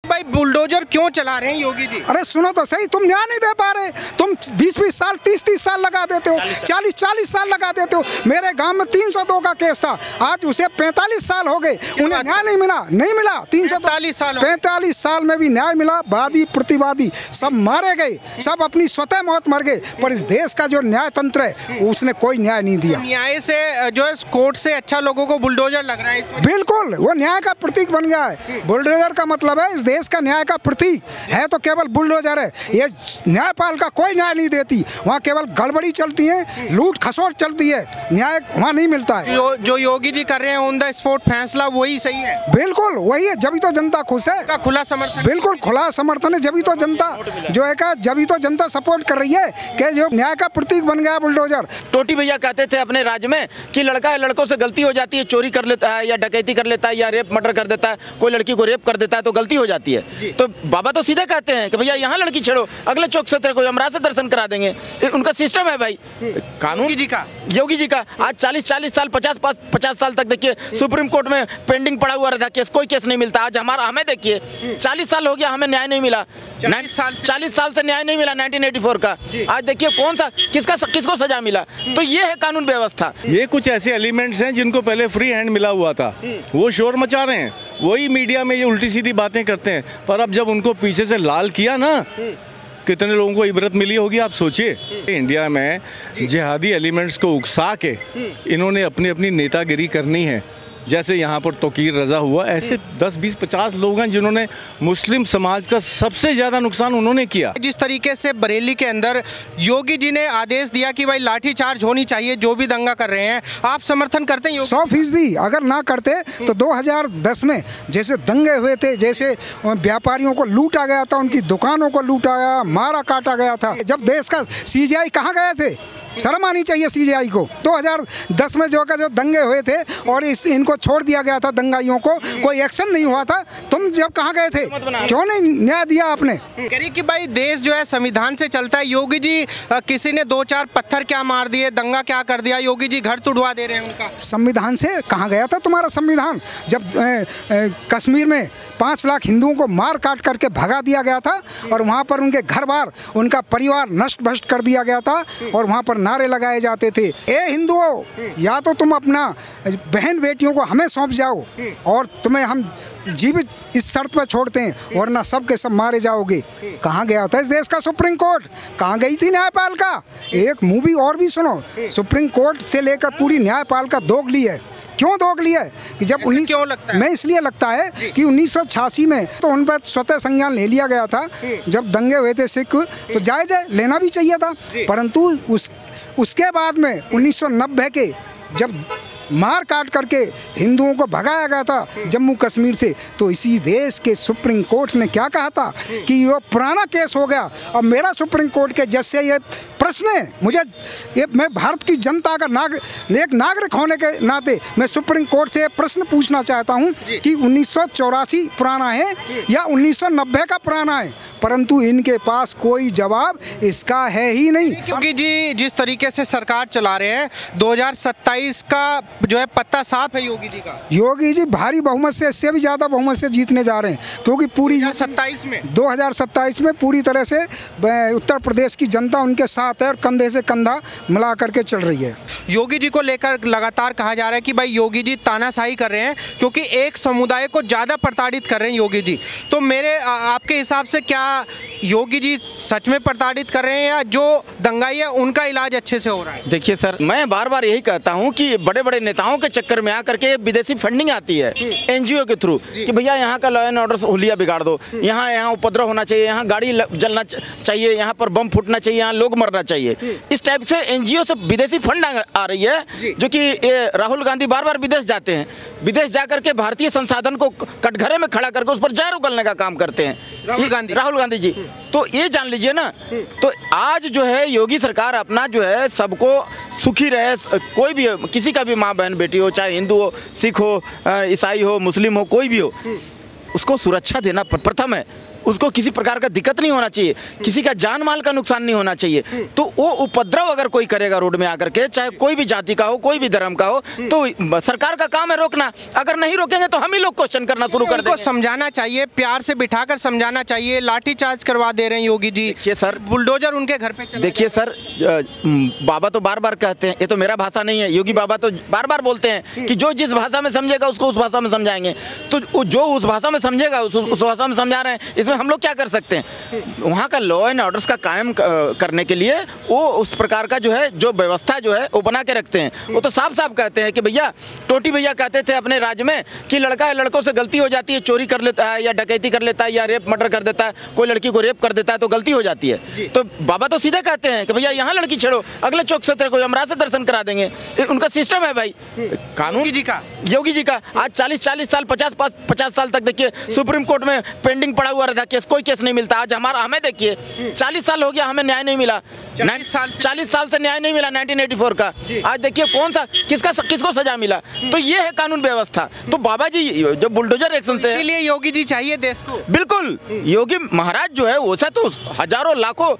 भाई बुलडोजर क्यों चला रहे हैं योगी जी? अरे सुनो तो सही, तुम न्याय नहीं दे पा रहे। तुम 20-20 साल 30-30 साल लगा देते हो, 40-40 साल लगा देते हो। मेरे गांव में 302 का केस था, आज उसे 45 साल हो गए, उन्हें न्याय नहीं मिला। 45 साल में भी न्याय मिला। वादी प्रतिवादी सब मारे गए, सब अपनी स्वतः मौत मर गए, पर इस देश का जो न्याय तंत्र है उसने कोई न्याय नहीं दिया। न्याय से जो है कोर्ट से अच्छा लोगों को बुलडोजर लग रहा है। बिल्कुल, वो न्याय का प्रतीक बन गया है। बुलडोजर का मतलब है इस देश का न्याय का प्रतीक है तो केवल बुलडोजर है। ये न्यायपालिका कोई न्याय नहीं देती, वहाँ केवल गड़बड़ी चलती है, लूट खसोट चलती है, न्याय वहाँ नहीं मिलता है। जो योगी जी कर रहे हैं ऑन द स्पॉट फैसला, वही सही है। बिल्कुल वही है, जब तो जनता खुश है। खुला समर्थन, बिल्कुल खुला समर्थन है, जब तो जनता जो है का जब तो जनता सपोर्ट कर रही है कि जो न्याय का प्रतीक बन गया बुलडोजर। टोटी भैया कहते थे अपने राज्य में कि लड़का है, लड़कों से गलती हो जाती है, चोरी कर लेता है या डकैती कर लेता है या रेप मर्डर कर देता है, कोई लड़की को रेप कर देता है तो गलती हो जाती है। तो बाबा तो सीधे कहते हैं कि भैया यहाँ लड़की छेड़ो, अगले चौक से तेरे को यमराज से दर्शन करा देंगे। उनका सिस्टम है भाई। कानून योगी जी का आज 40 साल 50 साल तक देखिए सुप्रीम कोर्ट में पेंडिंग पड़ा हुआ रहता केस, कोई केस नहीं मिलता। आज हमें देखिए 40 साल हो गया, हमें न्याय नहीं मिला। 40 साल से न्याय नहीं मिला 1984 का। आज देखिए कौन सा किसको सजा मिला। तो ये है कानून व्यवस्था। ये कुछ ऐसे एलिमेंट्स हैं जिनको पहले फ्री हैंड मिला हुआ था, वो शोर मचा रहे हैं, वही मीडिया में ये उल्टी सीधी बातें करते हैं। पर अब जब उनको पीछे से लाल किया ना, कितने लोगों को इबरत मिली होगी आप सोचिए। इंडिया में जिहादी एलिमेंट्स को उकसा के इन्होंने अपनी अपनी नेतागिरी करनी है। जैसे यहाँ पर तोकीर रजा हुआ, ऐसे 10, 20, 50 लोग हैं जिन्होंने मुस्लिम समाज का सबसे ज़्यादा नुकसान उन्होंने किया। जिस तरीके से बरेली के अंदर योगी जी ने आदेश दिया कि भाई लाठीचार्ज होनी चाहिए जो भी दंगा कर रहे हैं, आप समर्थन करते हैं? 100%। अगर ना करते तो 2010 में जैसे दंगे हुए थे, जैसे व्यापारियों को लूटा गया था, उनकी दुकानों को लूटा गया, मारा काटा गया था, जब देश का CJI कहाँ गए थे? शर्म आनी चाहिए CJI को। 2010 में जो दंगे हुए थे और इनको छोड़ दिया गया था, दंगाइयों को कोई एक्शन नहीं हुआ था, तुम जब कहाँ गए थे? क्यों नहीं न्याय दिया आपने? करिए कि भाई देश जो है संविधान से चलता है। योगी जी किसी ने 2-4 पत्थर क्या मार दिए, दंगा क्या कर दिया, योगी जी घर तुड़वा दे रहे हैं उनका। संविधान से कहाँ गया था तुम्हारा संविधान? जब कश्मीर में 5 लाख हिंदुओं को मार काट करके भगा दिया गया था और वहाँ पर उनके घर बार, उनका परिवार नष्ट भ्रष्ट कर दिया गया था और वहाँ पर नारे लगाए जाते थे, ए हिंदुओं, या तो तुम अपना बहन बेटियों को हमें सौंप जाओ और तुम्हें हम जीवित इस शर्त पर छोड़ते हैं, वरना सब के सब मारे जाओगे। कहाँ गया था इस देश का सुप्रीम कोर्ट? कहाँ गई थी न्यायपालिका? एक मूवी और भी सुनो, सुप्रीम कोर्ट से लेकर पूरी न्यायपालिका दोगली है। क्यों दोगली है? कि जब मैं इसलिए लगता है कि 1986 में तो उन पर स्वतः संज्ञान ले लिया गया था। जब दंगे हुए थे सिख, तो जायज़ है, लेना भी चाहिए था, परंतु उसके बाद में 1990 के जब मार काट करके हिंदुओं को भगाया गया था जम्मू कश्मीर से, तो इसी देश के सुप्रीम कोर्ट ने क्या कहा था कि ये पुराना केस हो गया। अब मेरा सुप्रीम कोर्ट के जज से ये प्रश्न है, मैं भारत की जनता का एक नागरिक होने के नाते मैं सुप्रीम कोर्ट से प्रश्न पूछना चाहता हूं कि 1984 पुराना है या 1990 का पुराना है? परंतु इनके पास कोई जवाब इसका है ही नहीं। क्योंकि जी जिस तरीके से सरकार चला रहे हैं, 2027 का जो है पत्ता साफ है योगी जी का। योगी जी भारी बहुमत से, इससे भी ज्यादा बहुमत से जीतने जा रहे हैं, क्योंकि पूरी 2027 में पूरी तरह से उत्तर प्रदेश की जनता उनके साथ है और कंधे से कंधा मिला करके चल रही है। योगी जी को लेकर लगातार कहा जा रहा है कि भाई योगी जी तानाशाही कर रहे हैं क्योंकि एक समुदाय को ज़्यादा प्रताड़ित कर रहे हैं योगी जी। तो आपके हिसाब से क्या योगी जी सच में प्रताड़ित कर रहे हैं या जो दंगाई है उनका इलाज अच्छे से हो रहा है? देखिए सर, मैं बार बार यही कहता हूं कि बड़े बड़े नेताओं के चक्कर में आकर के विदेशी फंडिंग आती है NGO के थ्रू कि भैया यहाँ का लॉ एंड ऑर्डर हुलिया बिगाड़ दो, यहाँ उपद्रव होना चाहिए, यहाँ गाड़ी जलना चाहिए, यहाँ पर बम फूटना चाहिए, यहाँ लोग मरना चाहिए। इस टाइप से NGO से विदेशी फंड आ रही है, जो कि राहुल गांधी बार बार विदेश जाते हैं, विदेश जाकर के भारतीय संसाधन को कटघरे में खड़ा करके उस पर जहर उगलने का काम करते हैं राहुल गांधी जी। तो ये जान लीजिए ना, तो आज जो है योगी सरकार अपना जो है सबको सुखी रहे, कोई भी हो, किसी का भी माँ बहन बेटी हो, चाहे हिंदू हो, सिख हो, ईसाई हो, मुस्लिम हो, कोई भी हो, उसको सुरक्षा देना प्रथम है। उसको किसी प्रकार का दिक्कत नहीं होना चाहिए, किसी का जान माल का नुकसान नहीं होना चाहिए। तो वो उपद्रव अगर कोई करेगा रोड में आकर के, चाहे कोई भी जाति का हो, कोई भी धर्म का हो, तो सरकार का काम है रोकना। अगर नहीं रोकेंगे तो हम ही लोग क्वेश्चन करना शुरू कर देंगे। समझाना चाहिए, प्यार से बिठाकर समझाना चाहिए। लाठीचार्ज करवा दे रहे हैं योगी जी। देखिए सर, बुलडोजर उनके घर पे चले। देखिए सर, बाबा तो बार बार कहते हैं, ये तो मेरा भाषा नहीं है, योगी बाबा तो बार बार बोलते हैं कि जो जिस भाषा में समझेगा उसको उस भाषा में समझाएंगे। तो जो उस भाषा में समझेगा उस भाषा में समझा रहे हैं, इसमें हम लोग क्या कर सकते हैं? वहाँ का लॉ एंड ऑर्डर्स का कायम करने के लिए वो उस प्रकार का जो है, जो व्यवस्था जो है वो बना के रखते हैं। वो तो साफ साफ कहते हैं कि भैया, टोटी भैया कहते थे अपने राज्य में कि लड़का है, लड़कों से गलती हो जाती है, चोरी कर लेता है या डकैती कर लेता है या रेप मर्डर कर देता है, कोई लड़की को रेप कर देता है तो गलती हो जाती है। तो बाबा तो सीधे कहते हैं कि भैया यहाँ लड़की छेड़ो, अगले चौक से तेरे को यमराज से दर्शन करा देंगे। उनका सिस्टम है भाई, कानून योगी जी का। आज 40 साल 50 साल तक देखिए सुप्रीम कोर्ट में पेंडिंग पड़ा हुआ रहता केस, कोई केस नहीं मिलता। आज हमें देखिए 40 साल हो गया, हमें न्याय नहीं मिला। 40 साल से न्याय नहीं मिला 1984 का। आज देखिए कौन सा किसको सजा मिला। तो ये है कानून व्यवस्था। तो बाबा जी जो बुलडोजर एक्शन से, इसलिए योगी जी चाहिए देश को। बिल्कुल, योगी महाराज जो है वैसा तो हजारों लाखों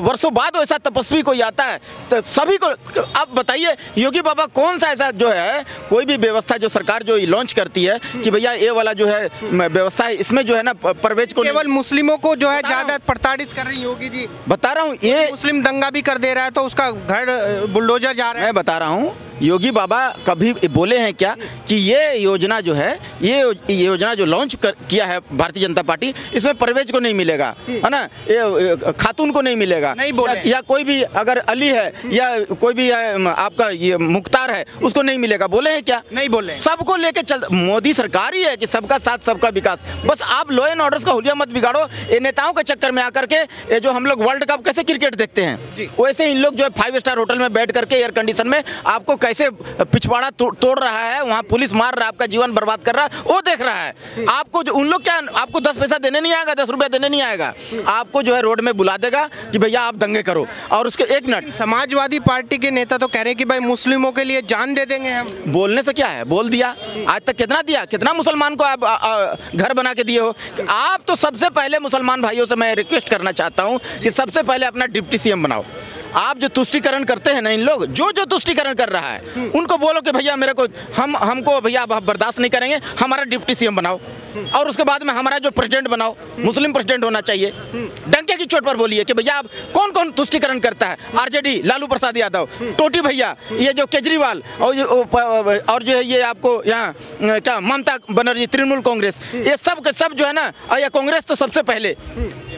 वर्षों बाद वैसा तपस्वी कोई आता है तो सभी को। आप बताइए योगी बाबा कौन सा ऐसा जो है कोई भी व्यवस्था जो सरकार जो लॉन्च करती है कि भैया ये वाला जो है व्यवस्था है, इसमें जो है ना परवेज को, केवल मुस्लिमों को जो है ज्यादा प्रताड़ित कर रही योगी जी। बता रहा हूँ, ये मुस्लिम दंगा भी कर दे रहा है तो उसका घर बुलडोजर जा रहा है। मैं बता रहा हूँ, योगी बाबा कभी बोले हैं क्या कि ये योजना जो है, ये योजना जो लॉन्च किया है भारतीय जनता पार्टी, इसमें परवेज को नहीं मिलेगा, है ना, ये खातून को नहीं मिलेगा, नहीं बोले। या कोई भी अगर अली है या कोई भी आपका ये मुख्तार है उसको नहीं मिलेगा, बोले हैं क्या? नहीं बोले। सबको लेके चल, मोदी सरकार ही है कि सबका साथ सबका विकास। बस आप लॉ एंड ऑर्डर्स का हुलिया मत बिगाड़ो। ये नेताओं के चक्कर में आकर के ये जो हम लोग वर्ल्ड कप कैसे क्रिकेट देखते हैं, वैसे इन लोग जो है 5 स्टार होटल में बैठ करके एयर कंडीशन में आपको कैसे पिछवाड़ा तोड़ रहा है, वहाँ पुलिस मार रहा है, आपका जीवन बर्बाद कर रहा है, वो देख रहा है। आपको जो उन लोग क्या, आपको 10 पैसा देने नहीं आएगा, 10 रुपया देने नहीं आएगा, आपको जो है रोड में बुला देगा कि भैया आप दंगे करो। और उसके 1 मिनट, समाजवादी पार्टी के नेता तो कह रहे हैं कि भाई मुस्लिमों के लिए जान दे देंगे हम। बोलने से क्या है, बोल दिया। आज तक कितना दिया, कितना मुसलमान को आप घर बना के दिए हो। आप तो सबसे पहले मुसलमान भाइयों से मैं रिक्वेस्ट करना चाहता हूँ कि सबसे पहले अपना डिप्टी सीएम बनाओ। आप जो तुष्टिकरण करते हैं ना, इन लोग जो तुष्टिकरण कर रहा है उनको बोलो कि भैया मेरे को हमको भैया आप बर्दाश्त नहीं करेंगे, हमारा डिप्टी सीएम बनाओ। और उसके बाद में हमारा जो प्रेसिडेंट बनाओ, मुस्लिम प्रेसिडेंट होना चाहिए। डंके की चोट पर बोलिए कि भैया आप कौन कौन तुष्टिकरण करता है। आरजेडी लालू प्रसाद यादव, टोटी भैया, ये जो केजरीवाल और जो है ये आपको यहाँ क्या ममता बनर्जी, तृणमूल कांग्रेस, ये सब के सब जो है ना, या कांग्रेस तो सबसे पहले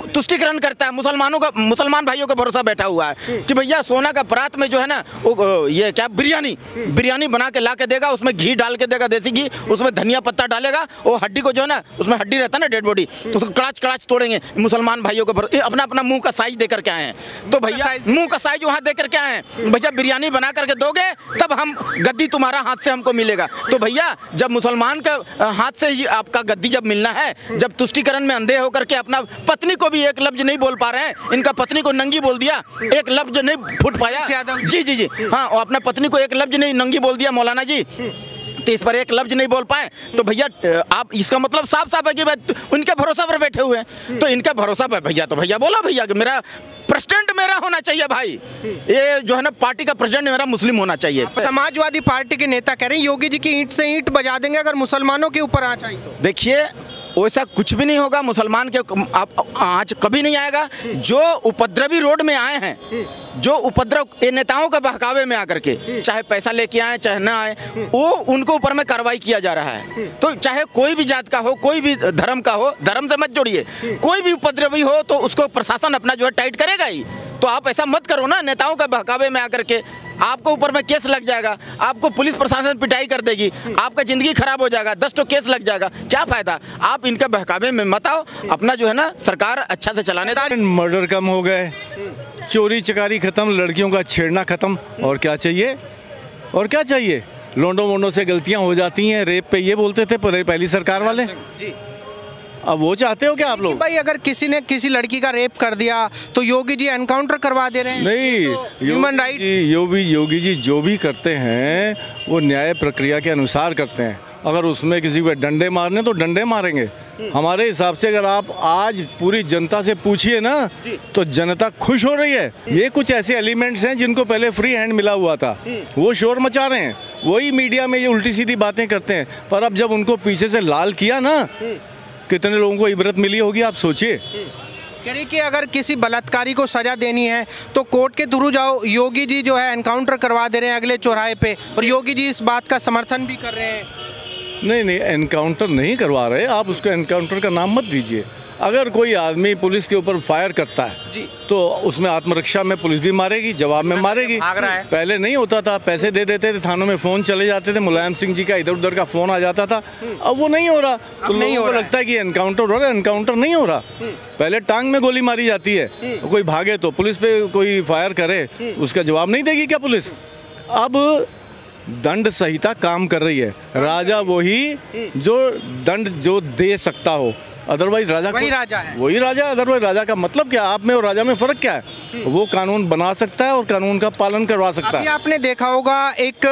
तुष्टिकरण करता है। मुसलमान भाइयों का भरोसा बैठा हुआ है कि भैया सोना का परात में जो है ना वो ये क्या बिरयानी बना के ला के देगा, उसमें घी डाल के देगा, देसी घी, उसमें धनिया पत्ता डालेगा, वो हड्डी को जो है ना, उसमें हड्डी रहता है ना डेड बॉडी, तो उसको कड़ाच तोड़ेंगे। मुसलमान भाइयों को अपना मुंह का साइज दे करके आए हैं। तो भैया मुंह का साइज वहाँ दे करके आए हैं, भैया बिरयानी बना करके दोगे तब हम गद्दी तुम्हारा हाथ से हमको मिलेगा। तो भैया जब मुसलमान का हाथ से ही आपका गद्दी जब मिलना है, जब तुष्टिकरण में अंधे होकर के अपना पत्नी को भी एक लफ्ज नहीं बोल पा रहे हैं, इनका पत्नी को नंगी बोल दिया, एक लफ्ज नहीं फुट पाया। जी हाँ, अपना पत्नी को एक लफ्ज नहीं नंगी बोल दिया मौलाना जी, तो इस पर एक लफ्ज नहीं बोल पाए। तो भैया आप, इसका मतलब साफ साफ है कि उनके भरोसा पर बैठे हुए हैं। तो इनका भरोसा पर भैया, तो भैया बोला भैया कि मेरा प्रेसिडेंट मेरा होना चाहिए भाई, ये जो है ना पार्टी का प्रेसिडेंट मेरा मुस्लिम होना चाहिए। समाजवादी पार्टी के नेता कह रहे हैं योगी जी की ईंट से ईंट बजा देंगे अगर मुसलमानों के ऊपर आँच आई तो। देखिए वैसा कुछ भी नहीं होगा, मुसलमान के आँच कभी नहीं आएगा। जो उपद्रवी रोड में आए हैं, जो उपद्रव ये नेताओं के बहकावे में आकर के, चाहे पैसा लेके आए चाहे ना आए, वो उनको ऊपर में कार्रवाई किया जा रहा है। तो चाहे कोई भी जात का हो, कोई भी धर्म का हो, धर्म से मत जोड़िए, कोई भी उपद्रवी हो तो उसको प्रशासन अपना जो है टाइट करेगा ही। तो आप ऐसा मत करो ना, नेताओं के बहकावे में आकर के आपको ऊपर में केस लग जाएगा, आपको पुलिस प्रशासन पिटाई कर देगी, आपका जिंदगी खराब हो जाएगा, 10 केस लग जाएगा, क्या फायदा। आप इनके बहकावे में मत आओ, अपना जो है ना सरकार अच्छा से चलाने दो। मर्डर कम हो गए, चोरी चकारी खत्म, लड़कियों का छेड़ना खत्म, और क्या चाहिए, और क्या चाहिए। लोंडो मोंडो से गलतियां हो जाती हैं, रेप पे ये बोलते थे पहली सरकार वाले जी। अब वो चाहते हो क्या आप लोग? भाई अगर किसी ने किसी लड़की का रेप कर दिया तो योगी जी एनकाउंटर करवा दे रहे हैं। नहीं, ह्यूमन राइट्स, योगी जी जो भी करते हैं वो न्याय प्रक्रिया के अनुसार करते हैं। अगर उसमें किसी को डंडे मारने तो डंडे मारेंगे, हमारे हिसाब से अगर आप आज पूरी जनता से पूछिए ना तो जनता खुश हो रही है। ये कुछ ऐसे एलिमेंट्स हैं जिनको पहले फ्री हैंड मिला हुआ था, वो शोर मचा रहे हैं, वही मीडिया में ये उल्टी सीधी बातें करते हैं। पर अब जब उनको पीछे से लाल किया ना, कितने लोगों को इबरत मिली होगी आप सोचिए। कह रही कि अगर किसी बलात्कारी को सजा देनी है तो कोर्ट के थ्रू जाओ। योगी जी जो है एनकाउंटर करवा दे रहे हैं अगले चौराहे पे, और योगी जी इस बात का समर्थन भी कर रहे हैं। नहीं, एनकाउंटर नहीं करवा रहे, आप उसको एनकाउंटर का नाम मत दीजिए। अगर कोई आदमी पुलिस के ऊपर फायर करता है जी, तो उसमें आत्मरक्षा में पुलिस भी मारेगी, जवाब में मारेगी। पहले नहीं होता था, पैसे दे देते थे, थानों में फ़ोन चले जाते थे, मुलायम सिंह जी का इधर उधर का फ़ोन आ जाता था। अब वो नहीं हो रहा, तो लोगों को लगता है कि एनकाउंटर हो रहा है। एनकाउंटर नहीं हो रहा, पहले टांग में गोली मारी जाती है, कोई भागे तो पुलिस पे कोई फायर करे, उसका जवाब नहीं देगी क्या पुलिस? अब दंड संहिता काम कर रही है। राजा वही जो दंड जो दे सकता हो, अदरवाइज राजा वही राजा है, वही राजा। अदरवाइज राजा का मतलब क्या? आप में और राजा में फर्क क्या है? वो कानून बना सकता है और कानून का पालन करवा सकता अभी है। आपने देखा होगा एक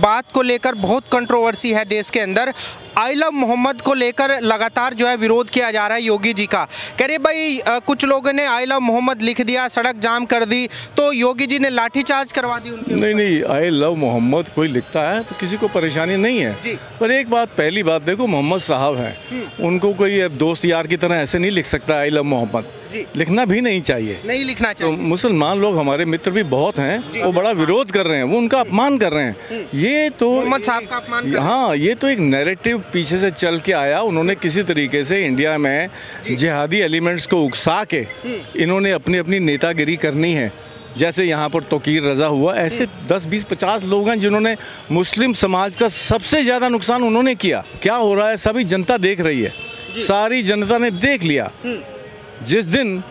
बात को लेकर बहुत कंट्रोवर्सी है देश के अंदर। आई लव मोहम्मद को लेकर लगातार जो है विरोध किया जा रहा है योगी जी का। कह रहे भाई कुछ लोगों ने आई लव मोहम्मद लिख दिया, सड़क जाम कर दी, तो योगी जी ने लाठीचार्ज करवा दी उनके। नहीं, आई लव मोहम्मद कोई लिखता है तो किसी को परेशानी नहीं है जी। पर एक बात, पहली बात देखो, मोहम्मद साहब हैं, उनको कोई दोस्त यार की तरह ऐसे नहीं लिख सकता आई लव मोहम्मद। लिखना भी नहीं चाहिए, नहीं लिखना चाहिए। तो मुसलमान लोग हमारे मित्र भी बहुत हैं, वो बड़ा विरोध कर रहे हैं, वो उनका अपमान कर रहे हैं। ये तो मोहम्मद साहब का अपमान कर रहे हैं। हाँ, ये तो एक नैरेटिव पीछे से चल के आया। उन्होंने किसी तरीके से इंडिया में जिहादी एलिमेंट्स को उकसा के इन्होंने अपनी अपनी नेतागिरी करनी है। जैसे यहाँ पर तोकीर रजा हुआ, ऐसे 10, 20, 50 लोग हैं जिन्होंने मुस्लिम समाज का सबसे ज़्यादा नुकसान उन्होंने किया। क्या हो रहा है सभी जनता देख रही है, सारी जनता ने देख लिया। जिस दिन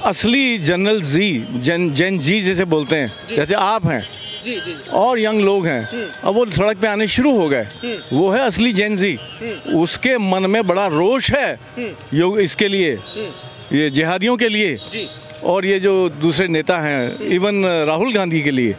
असली जनरल जैन जी जैसे बोलते हैं, जैसे आप हैं जी, और यंग लोग हैं, अब वो सड़क पे आने शुरू हो गए, वो है असली जैन जी। उसके मन में बड़ा रोष है इसके लिए, ये जिहादियों के लिए, और ये जो दूसरे नेता हैं, इवन राहुल गांधी के लिए।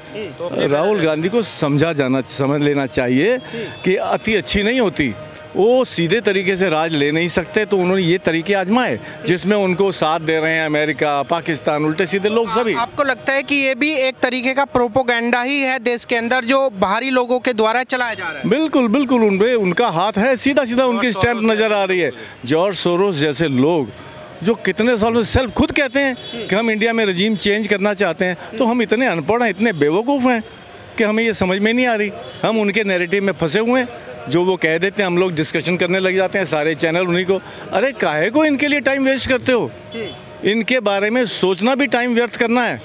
राहुल गांधी को समझ लेना चाहिए कि अति अच्छी नहीं होती। वो सीधे तरीके से राज ले नहीं सकते, तो उन्होंने ये तरीके आजमाए जिसमें उनको साथ दे रहे हैं अमेरिका, पाकिस्तान, उल्टे सीधे लोग सभी। आपको लगता है कि ये भी एक तरीके का प्रोपोगंडा ही है देश के अंदर जो बाहरी लोगों के द्वारा चलाया जा रहा है? बिल्कुल बिल्कुल, उनपे उनका हाथ है, सीधा सीधा उनकी स्टैंप नज़र आ रही है। जॉर्ज सोरोस जैसे लोग जो कितने सालों से सेल्फ खुद कहते हैं कि हम इंडिया में रजीम चेंज करना चाहते हैं, तो हम इतने अनपढ़ हैं, इतने बेवकूफ़ हैं कि हमें ये समझ में नहीं आ रही। हम उनके नैरेटिव में फंसे हुए हैं, जो वो कह देते हैं हम लोग डिस्कशन करने लग जाते हैं, सारे चैनल उन्हीं को। अरे काहे को इनके लिए टाइम वेस्ट करते हो? इनके बारे में सोचना भी टाइम व्यर्थ करना है।